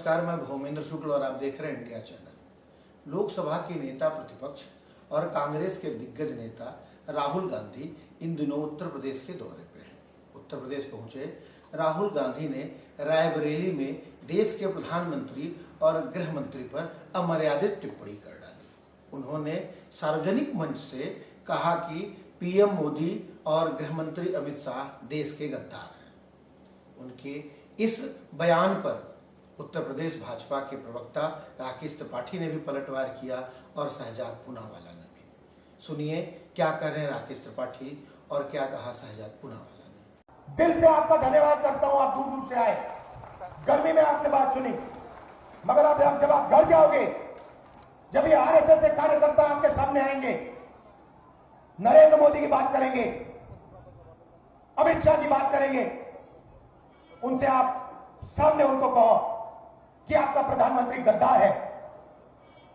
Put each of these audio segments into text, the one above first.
नमस्कार, मैं भूमेंद्र शुक्ल और आप देख रहे हैं इंडिया चैनल। लोकसभा के नेता प्रतिपक्ष और कांग्रेस के दिग्गज नेता राहुल गांधी इन दिनों उत्तर प्रदेश के दौरे पे हैं। उत्तर प्रदेश पहुंचे राहुल गांधी ने रायबरेली में देश के प्रधानमंत्री और गृह मंत्री पर अमर्यादित टिप्पणी कर डाली। उन्होंने सार्वजनिक मंच से कहा कि पीएम मोदी और गृह मंत्री अमित शाह देश के गद्दार हैं। उनके इस बयान पर उत्तर प्रदेश भाजपा के प्रवक्ता राकेश त्रिपाठी ने भी पलटवार किया और शहजाद पूनावाला ने भी। सुनिए क्या कह रहे हैं राकेश त्रिपाठी और क्या कहा शहजाद पूनावाला ने। दिल से आपका धन्यवाद करता हूं, आप दूर दूर से आए, गर्मी में आपने बात सुनी, मगर अब जब आप घर जाओगे, जब ये आरएसएस के कार्यकर्ता आपके सामने आएंगे, नरेंद्र मोदी की बात करेंगे, अमित शाह की बात करेंगे, उनसे आप सामने उनको कहो कि आपका प्रधानमंत्री गद्दार है,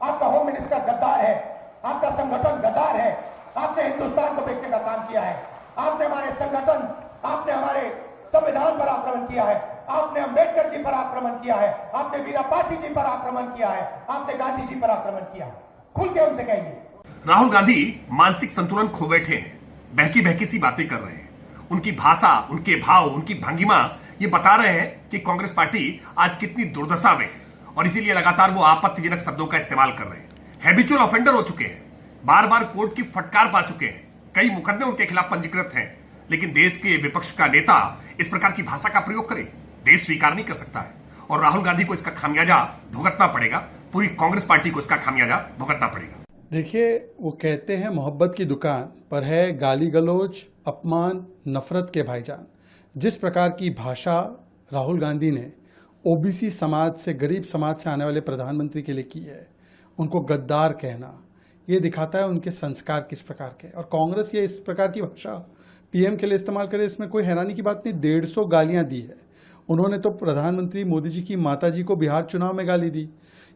आपका होम मिनिस्टर गद्दार है, आपका संगठन गद्दार है, आपने हिंदुस्तान को बेचने का काम किया है, आपने हमारे संगठन, आपने हमारे संविधान पर आक्रमण किया है, आपने अंबेडकर जी पर आक्रमण किया है, आपने वीरापासी जी पर आक्रमण किया है, आपने गांधी जी पर आक्रमण किया है। खुल के उनसे कहिए। राहुल गांधी मानसिक संतुलन खो बैठे हैं, बहकी बहकी सी बातें कर रहे हैं। उनकी भाषा, उनके भाव, उनकी भंगिमा ये बता रहे हैं कि कांग्रेस पार्टी आज कितनी दुर्दशा में है और इसीलिए लगातार वो आपत्तिजनक शब्दों का इस्तेमाल कर रहे हैं। हैबिचुअल ऑफेंडर हो चुके हैं, बार बार कोर्ट की फटकार पा चुके हैं, कई मुकदमे उनके खिलाफ पंजीकृत हैं, लेकिन देश के विपक्ष का नेता इस प्रकार की भाषा का प्रयोग करे, देश स्वीकार नहीं कर सकता है और राहुल गांधी को इसका खामियाजा भुगतना पड़ेगा, पूरी कांग्रेस पार्टी को इसका खामियाजा भुगतना पड़ेगा। देखिए, वो कहते हैं मोहब्बत की दुकान पर है गाली गलौज, अपमान, नफरत के भाईजान। जिस प्रकार की भाषा राहुल गांधी ने ओबीसी समाज से, गरीब समाज से आने वाले प्रधानमंत्री के लिए की है, उनको गद्दार कहना, ये दिखाता है उनके संस्कार किस प्रकार के। और कांग्रेस ये इस प्रकार की भाषा पीएम के लिए इस्तेमाल करे, इसमें कोई हैरानी की बात नहीं। 150 गालियां दी है उन्होंने तो प्रधानमंत्री मोदी जी की माता जी को बिहार चुनाव में गाली दी।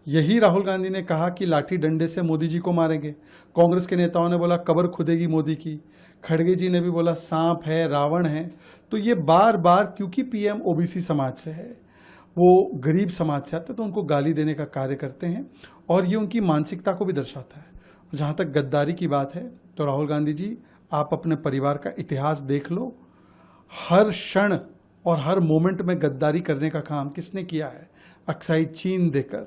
यही राहुल गांधी ने कहा कि लाठी डंडे से मोदी जी को मारेंगे। कांग्रेस के नेताओं ने बोला कब्र खुदेगी मोदी की। खड़गे जी ने भी बोला सांप है, रावण है। तो ये बार बार, क्योंकि पीएम ओबीसी समाज से है, वो गरीब समाज से आते, तो उनको गाली देने का कार्य करते हैं और ये उनकी मानसिकता को भी दर्शाता है। जहाँ तक गद्दारी की बात है, तो राहुल गांधी जी, आप अपने परिवार का इतिहास देख लो। हर क्षण और हर मोमेंट में गद्दारी करने का काम किसने किया है? अक्साई चीन देकर,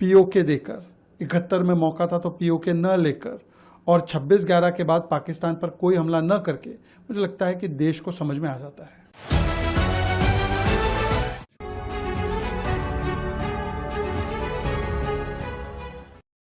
पीओके देकर, 71 में मौका था तो पीओके न लेकर, और 26/11 के बाद पाकिस्तान पर कोई हमला न करके। मुझे लगता है कि देश को समझ में आ जाता है।